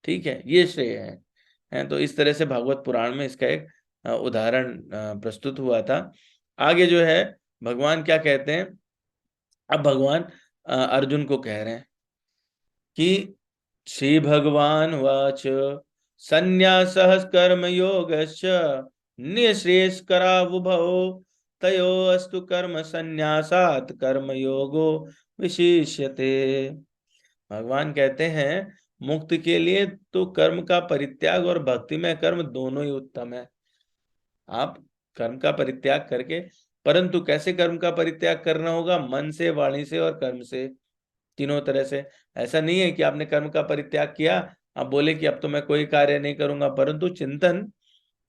[SPEAKER 1] ठीक है, ये श्रेय है। तो इस तरह से भागवत पुराण में इसका एक उदाहरण प्रस्तुत हुआ था। आगे जो है भगवान क्या कहते हैं, अब भगवान अर्जुन को कह रहे हैं कि श्री भगवान वाच संन्यासः कर्म योगश्च निःश्रेयस करावुभौ तयो अस्तु कर्म संन्यासात् कर्म योगो विशिष्यते। भगवान कहते हैं मुक्ति के लिए तो कर्म का परित्याग और भक्ति में कर्म दोनों ही उत्तम है। आप कर्म का परित्याग करके परंतु कैसे कर्म का परित्याग करना होगा? मन से, वाणी से और कर्म से, तीनों तरह से। ऐसा नहीं है कि आपने कर्म का परित्याग किया, आप बोले कि अब तो मैं कोई कार्य नहीं करूंगा, परंतु चिंतन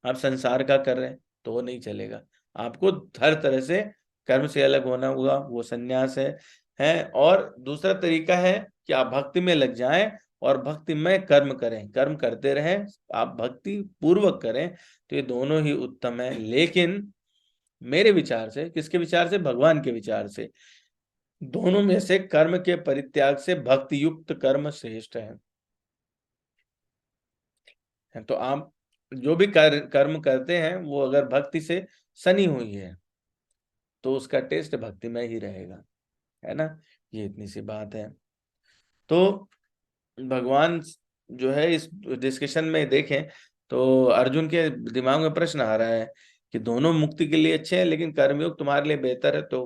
[SPEAKER 1] आप संसार का कर रहे हैं तो वो नहीं चलेगा। आपको हर तरह से कर्म से अलग होना होगा, वो संन्यास है। और दूसरा तरीका है कि आप भक्ति में लग जाएं और भक्ति में कर्म करें, कर्म करते रहें, आप भक्ति पूर्वक करें, तो ये दोनों ही उत्तम है। लेकिन मेरे विचार से, किसके विचार से? भगवान के विचार से, दोनों में से कर्म के परित्याग से भक्ति युक्त कर्म श्रेष्ठ है। तो आप जो भी कर्म करते हैं वो अगर भक्ति से सनी हुई है तो उसका टेस्ट भक्ति में ही रहेगा, है ना। ये इतनी सी बात है। तो भगवान जो है इस डिस्कशन में देखें तो अर्जुन के दिमाग में प्रश्न आ रहा है कि दोनों मुक्ति के लिए अच्छे हैं लेकिन कर्मयोग तुम्हारे लिए बेहतर है। तो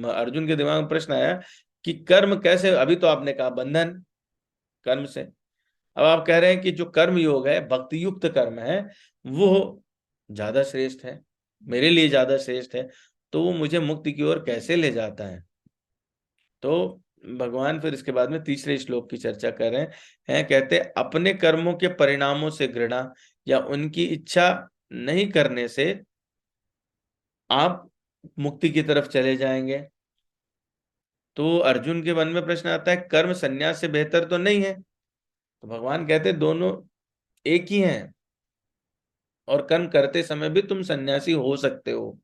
[SPEAKER 1] अर्जुन के दिमाग में प्रश्न आया कि कर्म कैसे? अभी तो आपने कहा बंधन कर्म से, अब आप कह रहे हैं कि जो कर्म योग है, भक्ति युक्त कर्म है, वो ज्यादा श्रेष्ठ है, मेरे लिए ज्यादा श्रेष्ठ है, तो वो मुझे मुक्ति की ओर कैसे ले जाता है? तो भगवान फिर इसके बाद में तीसरे श्लोक की चर्चा कर रहे हैं। कहते हैं अपने कर्मों के परिणामों से घृणा या उनकी इच्छा नहीं करने से आप मुक्ति की तरफ चले जाएंगे। तो अर्जुन के मन में प्रश्न आता है कर्म संन्यास से बेहतर तो नहीं है? तो भगवान कहते हैं दोनों एक ही हैं, और कर्म करते समय भी तुम सन्यासी हो सकते हो।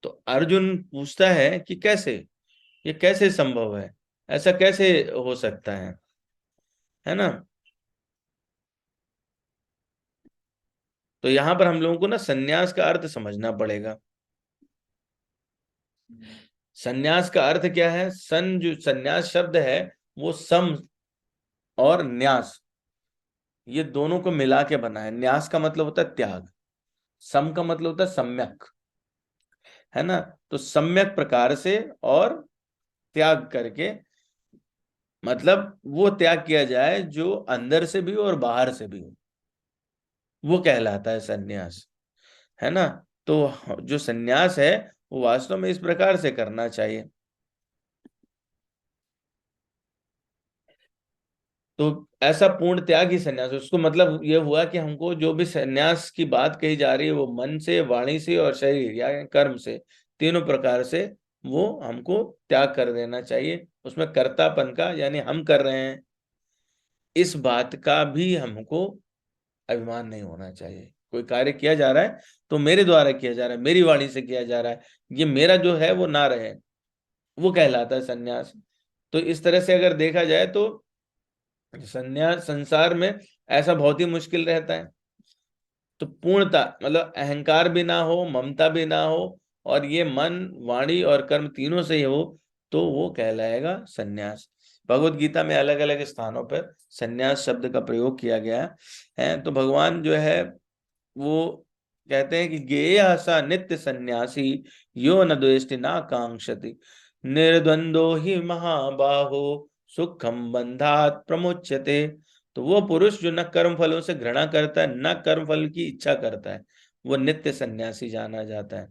[SPEAKER 1] तो अर्जुन पूछता है कि कैसे, ये कैसे संभव है, ऐसा कैसे हो सकता है ना। तो यहां पर हम लोगों को ना सन्यास का अर्थ समझना पड़ेगा। सन्यास का अर्थ क्या है? जो सन्यास शब्द है वो सम और न्यास, ये दोनों को मिला के बना है। न्यास का मतलब होता है त्याग, सम का मतलब होता है सम्यक, है ना। तो सम्यक प्रकार से और त्याग करके, मतलब वो त्याग किया जाए जो अंदर से भी और बाहर से भी हो, वो कहलाता है सन्यास, है ना। तो जो सन्यास है वो वास्तव में इस प्रकार से करना चाहिए। तो ऐसा पूर्ण त्याग ही सन्यास है। उसको मतलब ये हुआ कि हमको जो भी सन्यास की बात कही जा रही है वो मन से, वाणी से और शरीर या कर्म से, तीनों प्रकार से वो हमको त्याग कर देना चाहिए। उसमें कर्तापन का, यानी हम कर रहे हैं, इस बात का भी हमको अभिमान नहीं होना चाहिए। कोई कार्य किया जा रहा है तो मेरे द्वारा किया जा रहा है, मेरी वाणी से किया जा रहा है, ये मेरा जो है वो ना रहे, वो कहलाता है सन्यास। तो इस तरह से अगर देखा जाए तो सन्यास संसार में ऐसा बहुत ही मुश्किल रहता है। तो पूर्णता मतलब अहंकार भी ना हो, ममता भी ना हो, और ये मन, वाणी और कर्म तीनों से ही हो, तो वो कहलाएगा सन्यास। भगवत गीता में अलग अलग स्थानों पर सन्यास शब्द का प्रयोग किया गया है। तो भगवान जो है वो कहते हैं कि ज्ञेय सा नित्य सन्यासी यो न द्वेष्टि ना कांक्षति निर्द्वंदो ही महाबाहो सुखम बंधात प्रमुच्यते। तो वो पुरुष जो न कर्म फलों से घृणा करता है, न कर्म फल की इच्छा करता है, वो नित्य सन्यासी जाना जाता है।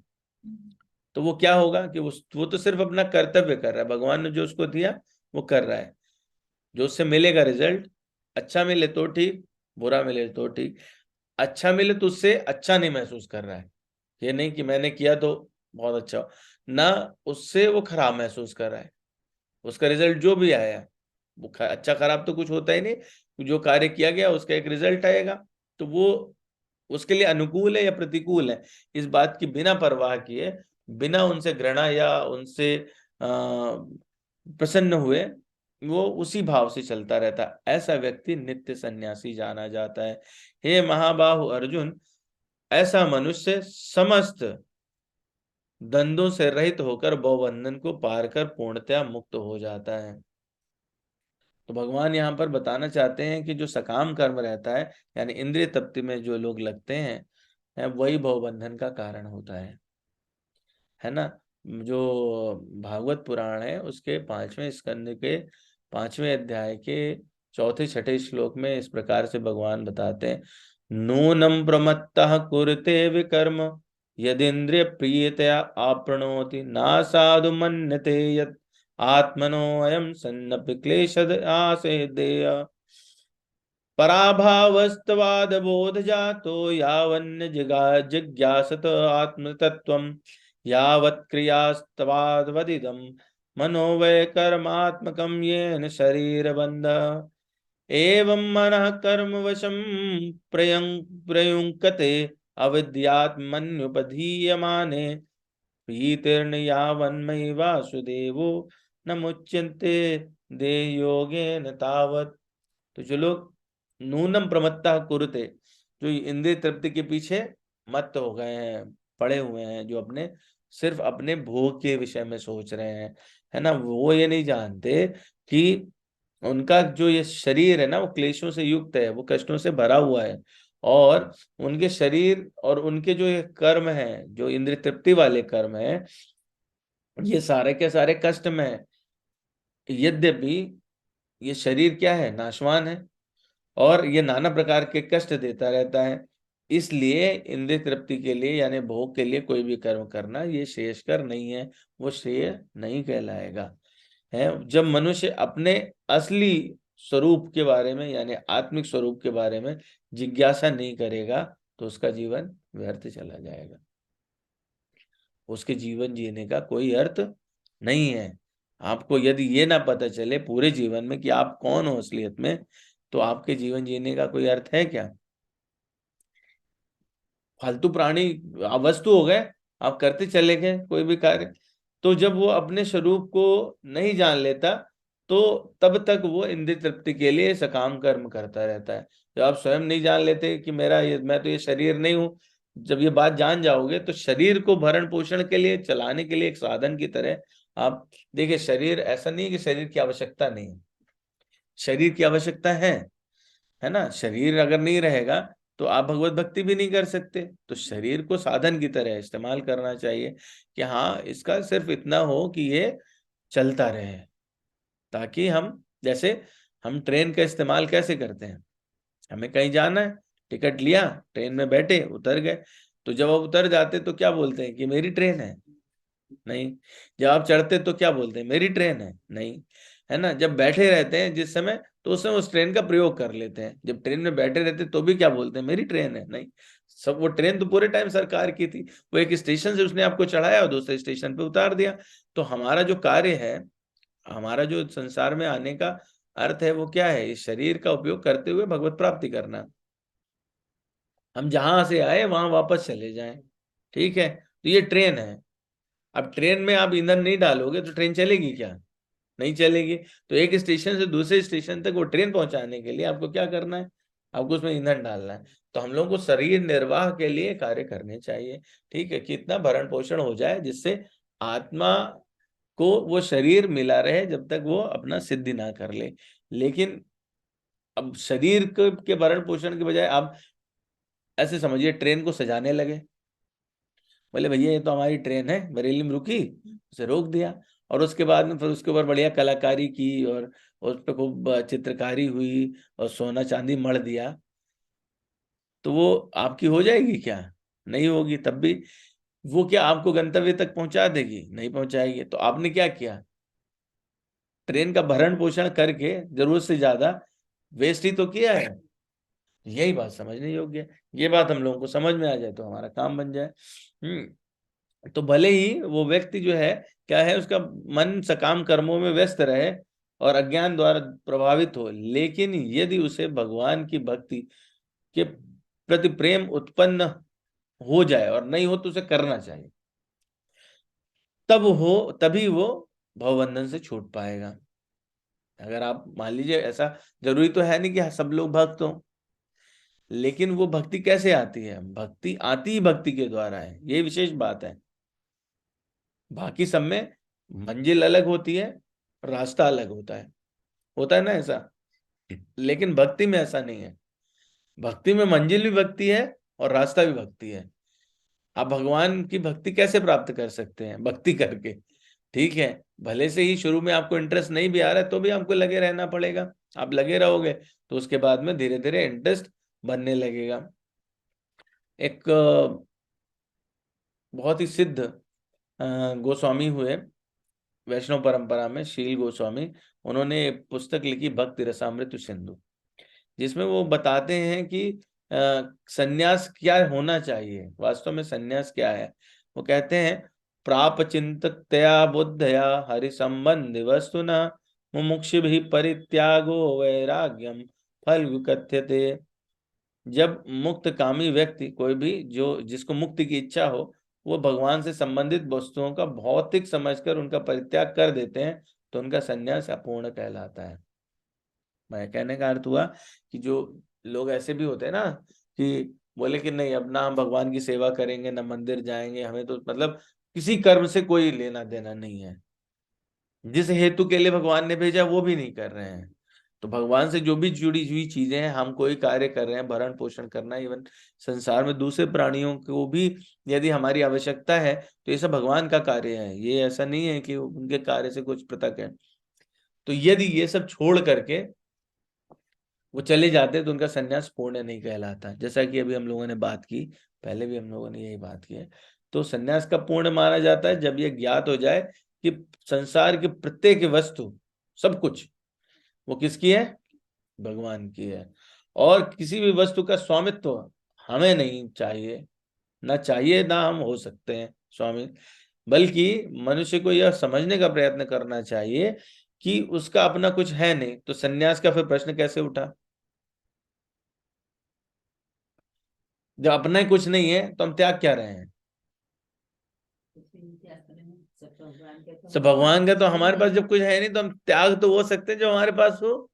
[SPEAKER 1] तो वो क्या होगा कि वो तो सिर्फ अपना कर्तव्य कर रहा है, भगवान ने जो उसको दिया वो कर रहा है, जो उससे मिलेगा रिजल्ट, अच्छा मिले तो ठीक, बुरा मिले तो ठीक। अच्छा मिले तो उससे अच्छा नहीं महसूस कर रहा है, ये नहीं कि मैंने किया तो बहुत अच्छा हो, ना उससे वो खराब महसूस कर रहा है। उसका रिजल्ट जो भी आया, वो अच्छा खराब तो कुछ होता ही नहीं, जो कार्य किया गया उसका एक रिजल्ट आएगा, तो वो उसके लिए अनुकूल है या प्रतिकूल है, इस बात की बिना परवाह किए, बिना उनसे घृणा या उनसे प्रसन्न हुए, वो उसी भाव से चलता रहता है। ऐसा व्यक्ति नित्य सन्यासी जाना जाता है। हे महाबाहु अर्जुन, ऐसा मनुष्य समस्त द्वंद्वों से रहित होकर भवबंधन को पार कर पूर्णतया मुक्त हो जाता है। तो भगवान यहाँ पर बताना चाहते हैं कि जो सकाम कर्म रहता है, यानी इंद्रिय तृप्ति में जो लोग लगते हैं, वही भवबंधन का कारण होता है ना। जो भागवत पुराण है उसके 5वें स्कंद के 5वें अध्याय के चौथे छठे श्लोक में इस प्रकार से भगवान बताते हैं, नूनम प्रमत्तः कुरुते विकर्म यदिंद्रिय प्रियतया आपृणोति ना साधु मन्यते यत् आत्मनो अयम सन्नपि क्लेशद आसेदेय। पराभावस्तवाद बोध जातो यावन्य जिज्ञासत आत्मतत्त्वम् यावत् क्रियास्तवादवदिदम् मनोवय कर्मात्मकं येन शरीरबन्ध। एवं मनः कर्म वशं प्रयुङ्क्ते अविद्यात्मन्युपधीयमाने प्रीतिर्न यावन्मयि वासुदेवो न मुच्यन्ते देहयोगेन तावत्। तो जो लोग नूनम प्रमत्ता कुरुते, जो इंद्रिय तृप्ति के पीछे मत हो गए हैं, पड़े हुए हैं, जो अपने सिर्फ अपने भोग के विषय में सोच रहे हैं, है ना, वो ये नहीं जानते कि उनका जो ये शरीर है ना, वो क्लेशों से युक्त है, वो कष्टों से भरा हुआ है। और उनके शरीर और उनके जो ये कर्म है, जो इंद्रिय तृप्ति वाले कर्म है, ये सारे के सारे कष्ट में है। यद्यपि ये शरीर क्या है, नाशवान है, और ये नाना प्रकार के कष्ट देता रहता है। इसलिए इंद्रिय तृप्ति के लिए यानी भोग के लिए कोई भी कर्म करना ये श्रेयस्कर नहीं है, वो श्रेय नहीं कहलाएगा। है जब मनुष्य अपने असली स्वरूप के बारे में यानी आत्मिक स्वरूप के बारे में जिज्ञासा नहीं करेगा, तो उसका जीवन व्यर्थ चला जाएगा, उसके जीवन जीने का कोई अर्थ नहीं है। आपको यदि ये ना पता चले पूरे जीवन में कि आप कौन हो असलियत में, तो आपके जीवन जीने का कोई अर्थ है क्या? फालतू प्राणी वस्तु हो गए, आप करते चले गए कोई भी कार्य। तो जब वो अपने स्वरूप को नहीं जान लेता, तो तब तक वो इंद्रिय तृप्ति के लिए सकाम कर्म करता रहता है। जब आप स्वयं नहीं जान लेते कि मैं तो ये शरीर नहीं हूं, जब ये बात जान जाओगे, तो शरीर को भरण पोषण के लिए, चलाने के लिए एक साधन की तरह आप देखिए, शरीर ऐसा नहीं है कि शरीर की आवश्यकता नहीं है, शरीर की आवश्यकता है ना। शरीर अगर नहीं रहेगा तो आप भगवत भक्ति भी नहीं कर सकते। तो शरीर को साधन की तरह इस्तेमाल करना चाहिए कि हाँ, इसका सिर्फ इतना हो कि ये चलता रहे, ताकि हम जैसे हम ट्रेन का इस्तेमाल कैसे करते हैं, हमें कहीं जाना है, टिकट लिया, ट्रेन में बैठे, उतर गए, तो जब आप उतर जाते तो क्या बोलते हैं कि मेरी ट्रेन है? नहीं। जब आप चढ़ते तो क्या बोलते हैं, मेरी ट्रेन है? नहीं। है ना, जब बैठे रहते हैं जिस समय, तो उस समय उस ट्रेन का प्रयोग कर लेते हैं। जब ट्रेन में बैठे रहते तो भी क्या बोलते हैं, मेरी ट्रेन है? नहीं। सब वो ट्रेन तो पूरे टाइम सरकार की थी, वो एक स्टेशन से उसने आपको चढ़ाया और दूसरे स्टेशन पे उतार दिया। तो हमारा जो कार्य है, हमारा जो संसार में आने का अर्थ है, वो क्या है, इस शरीर का उपयोग करते हुए भगवत प्राप्ति करना। हम जहां से आए वहां वापस चले जाएं, ठीक है। तो ये ट्रेन है। अब ट्रेन में आप ईंधन नहीं डालोगे तो ट्रेन चलेगी क्या? नहीं चलेगी। तो एक स्टेशन से दूसरे स्टेशन तक वो ट्रेन पहुंचाने के लिए आपको क्या करना है, आपको उसमें ईंधन डालना है। तो हम लोगों को शरीर निर्वाह के लिए कार्य करने चाहिए, ठीक है, कि इतना भरण पोषण हो जाए जिससे आत्मा को वो शरीर मिला रहे जब तक वो अपना सिद्धि ना कर ले। लेकिन अब शरीर के भरण पोषण के बजाय आप ऐसे समझिए ट्रेन को सजाने लगे, बोले भैया ये तो हमारी ट्रेन है, बरेली में रुकी, उसे रोक दिया, और उसके बाद में फिर उसके ऊपर बढ़िया कलाकारी की, और उस पर खूब चित्रकारी हुई, और सोना चांदी मढ़ दिया, तो वो आपकी हो जाएगी क्या? नहीं होगी। तब भी वो क्या आपको गंतव्य तक पहुंचा देगी? नहीं पहुंचाएगी। तो आपने क्या किया, ट्रेन का भरण पोषण करके जरूरत से ज्यादा वेस्ट ही तो किया है। यही बात समझने योग्य है। ये बात हम लोगों को समझ में आ जाए तो हमारा काम बन जाए। तो भले ही वो व्यक्ति जो है, क्या है, उसका मन सकाम कर्मों में व्यस्त रहे और अज्ञान द्वारा प्रभावित हो, लेकिन यदि उसे भगवान की भक्ति के प्रति प्रेम उत्पन्न हो जाए, और नहीं हो तो उसे करना चाहिए, तभी वो भवबंधन से छूट पाएगा। अगर आप मान लीजिए, ऐसा जरूरी तो है नहीं कि सब लोग भक्त हों, लेकिन वो भक्ति कैसे आती है, भक्ति आती ही भक्ति के द्वारा है, ये विशेष बात है। बाकी सब में मंजिल अलग होती है, रास्ता अलग होता है ना ऐसा। लेकिन भक्ति में ऐसा नहीं है। भक्ति में मंजिल भी भक्ति है और रास्ता भी भक्ति है। आप भगवान की भक्ति कैसे प्राप्त कर सकते हैं, भक्ति करके, ठीक है। भले से ही शुरू में आपको इंटरेस्ट नहीं भी आ रहा है, तो भी आपको लगे रहना पड़ेगा। आप लगे रहोगे तो उसके बाद में धीरे धीरे इंटरेस्ट बनने लगेगा। एक बहुत ही सिद्ध गोस्वामी हुए वैष्णव परंपरा में, शील गोस्वामी। उन्होंने पुस्तक लिखी भक्ति रसामृत सिंधु, जिसमें वो बताते हैं कि सन्यास क्या होना चाहिए, वास्तव में सन्यास क्या है। वो कहते हैं, प्राप चिंततया बुद्धया हरि संबंधी वस्तुना मुमुक्षु भी परित्यागो वैराग्यम फल कथ्यते। जब मुक्त कामी व्यक्ति, कोई भी जो जिसको मुक्ति की इच्छा हो, वो भगवान से संबंधित वस्तुओं का भौतिक समझकर उनका परित्याग कर देते हैं, तो उनका संन्यास अपूर्ण कहलाता है। मैं कहने का अर्थ हुआ कि जो लोग ऐसे भी होते हैं ना, कि बोले कि नहीं, अब ना हम भगवान की सेवा करेंगे, ना मंदिर जाएंगे, हमें तो मतलब किसी कर्म से कोई लेना देना नहीं है, जिस हेतु के लिए भगवान ने भेजा वो भी नहीं कर रहे हैं। तो भगवान से जो भी जुड़ी हुई चीजें हैं, हम कोई कार्य कर रहे हैं, भरण पोषण करना, इवन संसार में दूसरे प्राणियों को भी यदि हमारी आवश्यकता है, तो ये सब भगवान का कार्य है, ये ऐसा नहीं है कि उनके कार्य से कुछ पृथक है। तो यदि ये सब छोड़ करके वो चले जाते हैं, तो उनका संन्यास पूर्ण नहीं कहलाता, जैसा कि अभी हम लोगों ने बात की, पहले भी हम लोगों ने यही बात की है। तो संन्यास का पूर्ण माना जाता है जब ये ज्ञात हो जाए कि संसार की प्रत्येक वस्तु, सब कुछ, वो किसकी है? भगवान की है। और किसी भी वस्तु का स्वामित्व हमें नहीं चाहिए, ना चाहिए, ना हम हो सकते हैं स्वामी। बल्कि मनुष्य को यह समझने का प्रयत्न करना चाहिए कि उसका अपना कुछ है नहीं, तो सन्यास का फिर प्रश्न कैसे उठा? जब अपना ही कुछ नहीं है तो हम त्याग क्या रहे हैं? सब भगवान का, तो हमारे पास जब कुछ है नहीं, तो हम त्याग तो हो सकते हैं जो हमारे पास हो,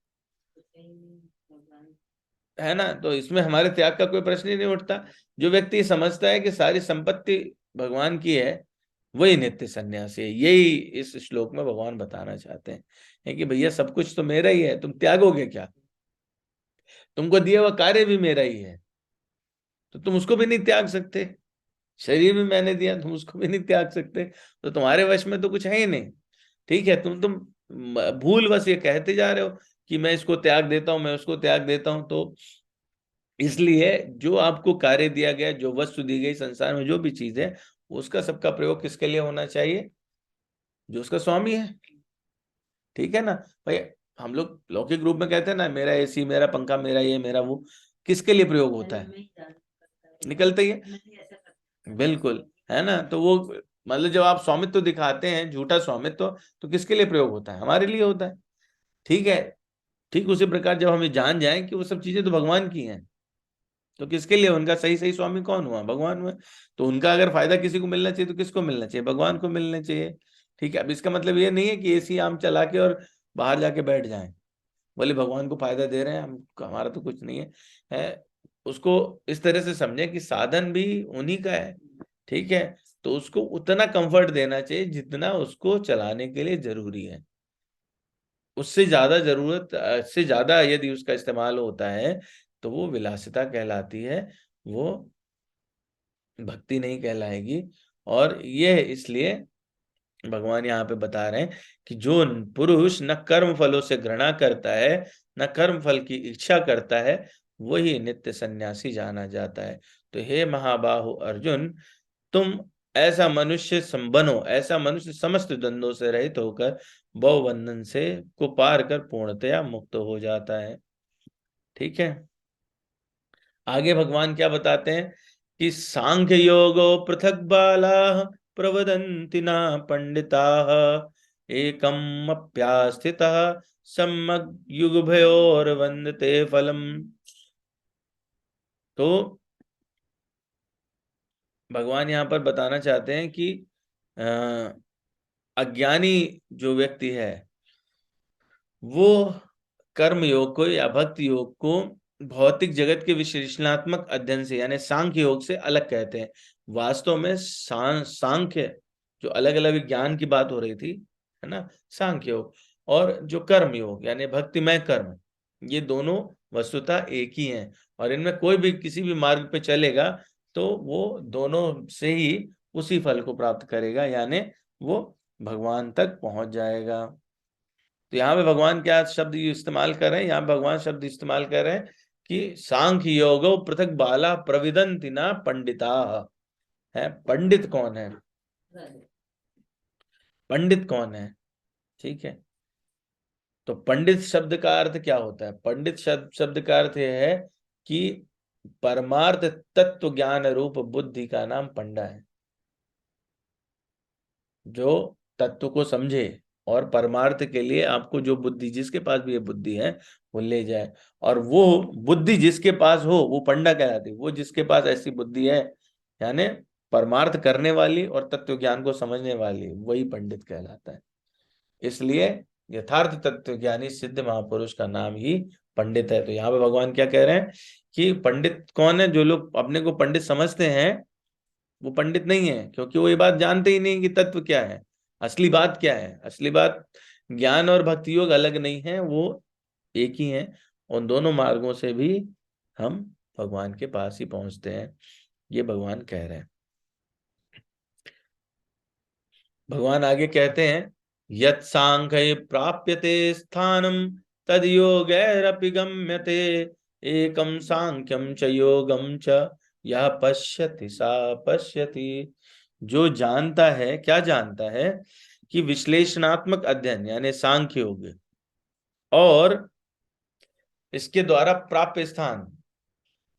[SPEAKER 1] है ना। तो इसमें हमारे त्याग का कोई प्रश्न ही नहीं उठता। जो व्यक्ति समझता है कि सारी संपत्ति भगवान की है, वही नित्य सन्यासी है। यही इस श्लोक में भगवान बताना चाहते हैं, है कि भैया सब कुछ तो मेरा ही है, तुम त्यागोगे क्या? तुमको दिया हुआ कार्य भी मेरा ही है, तो तुम उसको भी नहीं त्याग सकते। शरीर भी मैंने दिया, तुम उसको भी नहीं त्याग सकते, तो तुम्हारे वश में तो कुछ है ही नहीं। ठीक है, तुम भूल बस ये कहते जा रहे हो कि मैं इसको त्याग देता हूं, मैं उसको त्याग देता हूं। तो इसलिए जो आपको कार्य दिया गया, जो वस्तु दी गई, संसार में जो भी चीज है, उसका सबका प्रयोग किसके लिए होना चाहिए? जो उसका स्वामी है। ठीक है ना भाई। हम लोग लौकिक रूप में कहते हैं ना, मेरा एसी, मेरा पंखा, मेरा ये, मेरा वो, किसके लिए प्रयोग होता है? निकलता ही है, बिल्कुल, है ना। तो वो मतलब जब आप स्वामित्व दिखाते हैं, झूठा स्वामित्व, तो किसके लिए प्रयोग होता है? हमारे लिए होता है। ठीक है। ठीक उसी प्रकार जब हमें जान जाए कि वो सब चीजें तो भगवान की हैं, तो किसके लिए? उनका सही सही स्वामी कौन हुआ? भगवान हुआ। तो उनका अगर फायदा किसी को मिलना चाहिए, तो किसको मिलना चाहिए? भगवान को मिलना चाहिए। ठीक है। अब इसका मतलब ये नहीं है कि एसी हम चला के और बाहर जाके बैठ जाएं, बोले भगवान को फायदा दे रहे हैं हम, हमारा तो कुछ नहीं है उसको इस तरह से समझें कि साधन भी उन्हीं का है। ठीक है। तो उसको उतना कंफर्ट देना चाहिए जितना उसको चलाने के लिए जरूरी है। उससे ज्यादा जरूरत से ज्यादा यदि उसका इस्तेमाल होता है, तो वो विलासिता कहलाती है, वो भक्ति नहीं कहलाएगी। और ये इसलिए भगवान यहाँ पे बता रहे हैं कि जो पुरुष न कर्म फलों से घृणा करता है, न कर्म फल की इच्छा करता है, वही नित्य सन्यासी जाना जाता है। तो हे महाबाहु अर्जुन, तुम ऐसा मनुष्य बनो, ऐसा मनुष्य समस्त द्वंद्वों से रहित होकर भव बंधन से को पार कर पूर्णतया मुक्त हो जाता है। ठीक है। आगे भगवान क्या बताते हैं कि सांख्य योगो पृथक बाला प्रवदन्ति ना पंडिता एकम अप्यास्थिता सम्यक युगभयोर वंदते फलम। तो भगवान यहाँ पर बताना चाहते हैं कि अ, अज्ञानी जो व्यक्ति है, वो कर्म योग को या भक्ति योग को भौतिक जगत के विश्लेषणात्मक अध्ययन से, यानी सांख्य योग से अलग कहते हैं। वास्तव में सांख्य, जो अलग अलग ज्ञान की बात हो रही थी, है ना, सांख्य योग, और जो कर्म योग यानी भक्तिमय कर्म, ये दोनों वस्तुतः एक ही हैं। और इनमें कोई भी किसी भी मार्ग पे चलेगा, तो वो दोनों से ही उसी फल को प्राप्त करेगा, यानी वो भगवान तक पहुंच जाएगा। तो यहाँ पे भगवान क्या शब्द इस्तेमाल कर रहे हैं? यहाँ भगवान शब्द इस्तेमाल कर रहे हैं कि सांख्य योगो पृथक बाला प्रविदन्ति ना पंडिता, है पंडित कौन है, पंडित कौन है, ठीक है। तो पंडित शब्द का अर्थ क्या होता है, पंडित शब्द का अर्थ यह है कि परमार्थ तत्व ज्ञान रूप बुद्धि का नाम पंडा है, जो तत्व को समझे और परमार्थ के लिए आपको जो बुद्धि, जिसके पास भी ये बुद्धि है वो ले जाए, और वो बुद्धि जिसके पास हो वो पंडा कहलाती है। वो जिसके पास ऐसी बुद्धि है, यानी परमार्थ करने वाली और तत्व ज्ञान को समझने वाली, वही पंडित कहलाता है। इसलिए यथार्थ तत्व ज्ञानी सिद्ध महापुरुष का नाम ही पंडित है। तो यहाँ पे भगवान क्या कह रहे हैं कि पंडित कौन है, जो लोग अपने को पंडित समझते हैं वो पंडित नहीं है, क्योंकि वो ये बात जानते ही नहीं कि तत्व क्या है, असली बात क्या है। असली बात, ज्ञान और भक्ति योग अलग नहीं है, वो एक ही है। उन दोनों मार्गों से भी हम भगवान के पास ही पहुंचते हैं, ये भगवान कह रहे हैं। भगवान आगे कहते हैं, यत् सांख्य प्राप्यते स्थानम तद योगैरपि गम्यते, एकम सांख्यम च योगम च यह पश्यति सा पश्यति। जो जानता है, क्या जानता है, कि विश्लेषणात्मक अध्ययन यानी सांख्य योग और इसके द्वारा प्राप्त स्थान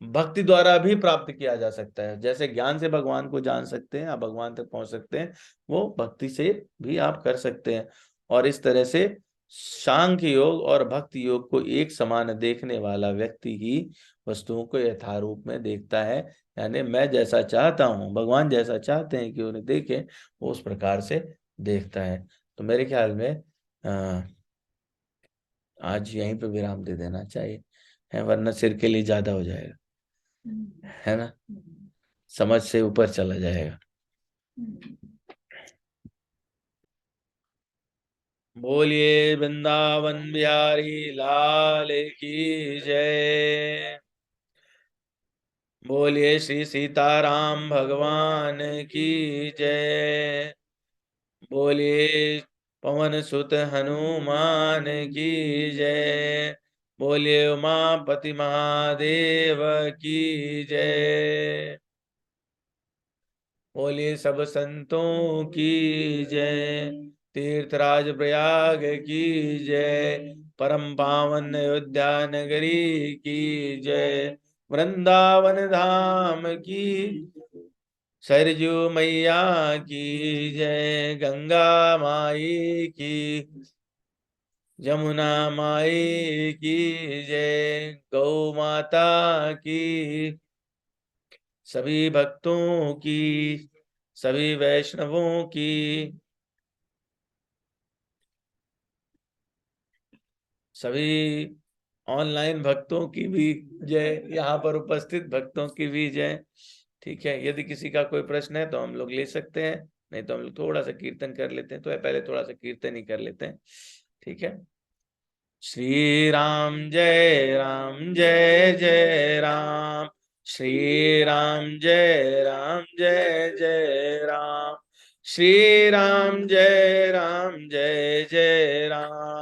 [SPEAKER 1] भक्ति द्वारा भी प्राप्त किया जा सकता है। जैसे ज्ञान से भगवान को जान सकते हैं, आप भगवान तक पहुंच सकते हैं, वो भक्ति से भी आप कर सकते हैं। और इस तरह से सांख्य योग और भक्ति योग को एक समान देखने वाला व्यक्ति ही वस्तुओं को यथारूप में देखता है। यानी मैं जैसा चाहता हूं, भगवान जैसा चाहते हैं कि उन्हें देखें, वो उस प्रकार से देखता है। तो मेरे ख्याल में आज यहीं पे विराम दे देना चाहिए है, वरना सिर के लिए ज्यादा हो जाएगा, है ना, समझ से ऊपर चला जाएगा। बोलिए वृंदावन बिहारी लाल की जय। बोलिए श्री सीताराम भगवान की जय। बोलिए पवन सुत हनुमान की जय। बोलिए उमापति महादेव की जय। बोलिए सब संतों की जय। तीर्थराज प्रयाग की जय। परम पावन अयोध्या नगरी की जय। वृंदावन धाम की, सरजू मैया की जय। गंगा माई की, यमुना माई की जय। गौ माता की, सभी भक्तों की, सभी वैष्णवों की, सभी ऑनलाइन भक्तों की भी जय, यहाँ पर उपस्थित भक्तों की भी जय। ठीक है, यदि किसी का कोई प्रश्न है तो हम लोग ले सकते हैं, नहीं तो हम लोग थोड़ा सा कीर्तन कर लेते हैं। तो पहले थोड़ा सा कीर्तन ही कर लेते हैं, ठीक है। श्री राम जय जय राम। श्री राम जय जय राम। श्री राम जय जय राम।